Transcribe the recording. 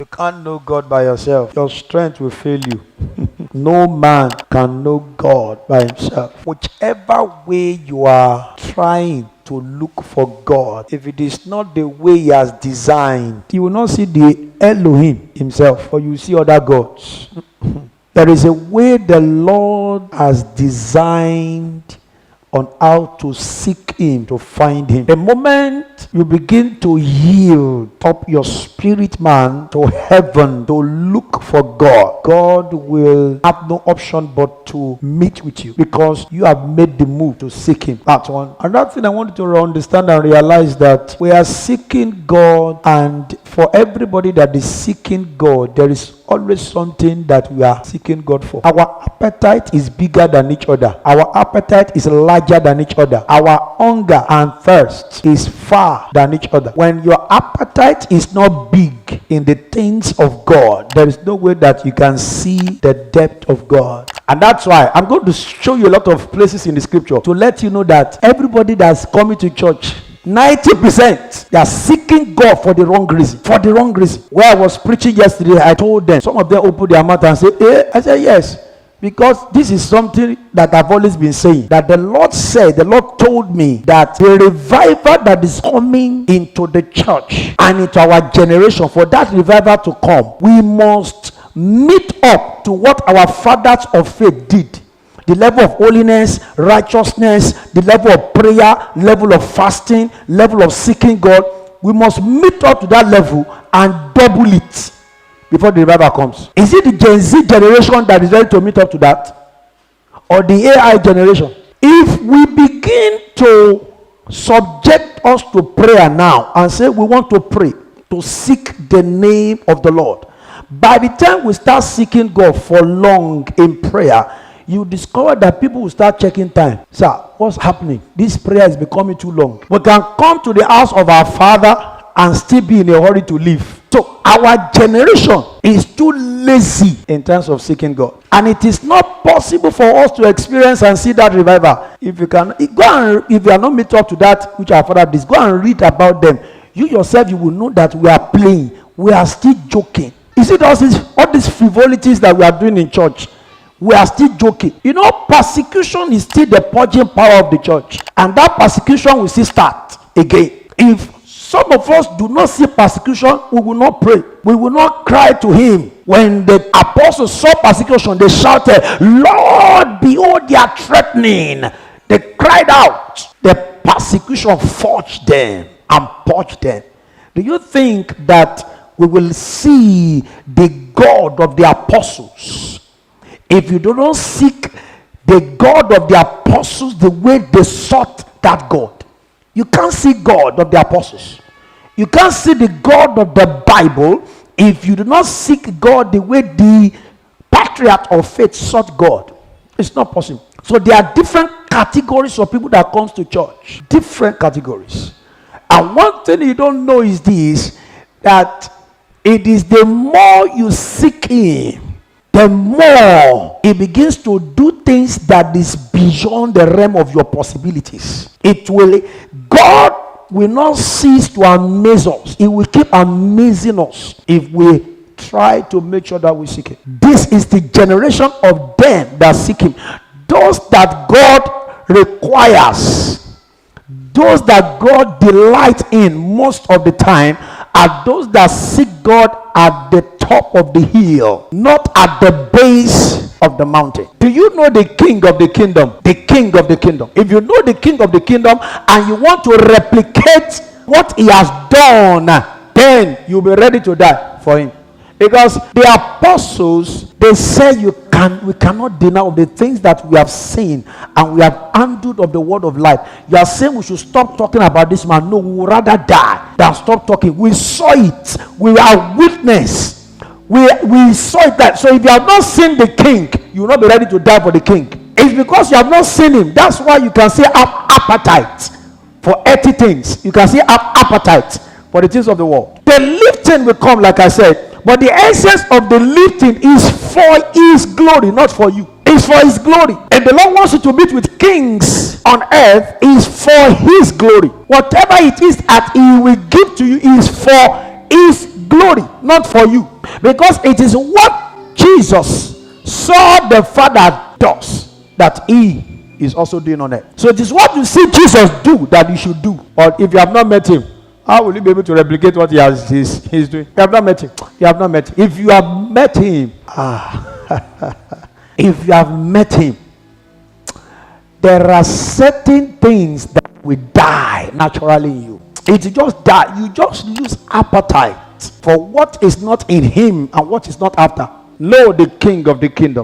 You can't know God by yourself. Your strength will fail you. No man can know God by himself. Whichever way you are trying to look for God, if it is not the way he has designed, you will not see the Elohim himself, or you see other gods. There is a way the Lord has designed on how to seek him, to find him. The moment you begin to yield up your spirit man to heaven to look for God, God will have no option but to meet with you because you have made the move to seek him. That's one. Another thing I want you to understand and realize that we are seeking God, and for everybody that is seeking God, there is always something that we are seeking God for. Our appetite is bigger than each other. Our appetite is larger than each other. Our hunger and thirst is far than each other. When your appetite is not big in the things of God, there is no way that you can see the depth of God. And that's why I'm going to show you a lot of places in the scripture to let you know that everybody that's coming to church, 90% they are seeking God for the wrong reason. For the wrong reason. Where I was preaching yesterday, I told them, some of them opened their mouth and said, I said, yes. Because this is something that I've always been saying. That the Lord said, the Lord told me that the revival that is coming into the church and into our generation, for that revival to come, we must meet up to what our fathers of faith did. The level of holiness, righteousness, the level of prayer, level of fasting, level of seeking God. We must meet up to that level and double it before the revival comes. Is it the Gen Z generation that is ready to meet up to that? Or the AI generation? If we begin to subject us to prayer now and say we want to pray, to seek the name of the Lord, by the time we start seeking God for long in prayer, you discover that people will start checking time. Sir, what's happening? This prayer is becoming too long. We can come to the house of our Father and still be in a hurry to leave. So our generation is too lazy in terms of seeking God. And it is not possible for us to experience and see that revival. If you can go and, if you are not meet up to that which our Father did, go and read about them. You yourself, you will know that we are playing. We are still joking. You see all these frivolities that we are doing in church. We are still joking. You know, persecution is still the purging power of the church. And that persecution will still start again. If some of us do not see persecution, we will not pray. We will not cry to him. When the apostles saw persecution, they shouted, Lord, behold their threatening. They cried out. The persecution forged them and purged them. Do you think that we will see the God of the apostles if you do not seek the God of the apostles the way they sought that God? You can't see God of the apostles. You can't see the God of the Bible if you do not seek God the way the patriarch of faith sought God. It's not possible. So there are different categories of people that comes to church. Different categories. And one thing you don't know is this, that it is the more you seek him, the more he begins to do things that is beyond the realm of your possibilities. God will not cease to amaze us. He will keep amazing us if we try to make sure that we seek him. This is the generation of them that seek him. Those that God requires, those that God delights in most of the time, are those that seek God at the top of the hill, not at the base of the mountain. Do you know the king of the kingdom? The king of the kingdom. If you know the king of the kingdom and you want to replicate what he has done, then you'll be ready to die for him. Because the apostles, they say we cannot deny of the things that we have seen and we have handled of the word of life. You are saying we should stop talking about this man. No, we would rather die than stop talking. We saw it. We are witness. We saw it that. So if you have not seen the king, you will not be ready to die for the king. It's because you have not seen him. That's why you can say appetite for earthly things. You can say appetite for the things of the world. The lifting will come, like I said. But the essence of the lifting is for his glory, not for you. It's for his glory. And the Lord wants you to meet with kings on earth is for his glory. Whatever it is that he will give to you is for his glory, not for you. Because it is what Jesus saw the Father does that he is also doing on earth. So it is what you see Jesus do that you should do. Or if you have not met him, how will you be able to replicate what he's doing? You have not met him. You have not met him. If you have met him, if you have met him, there are certain things that will die naturally in you. It just die. You just lose appetite for what is not in him and what is not after. Lo, the King of the kingdom.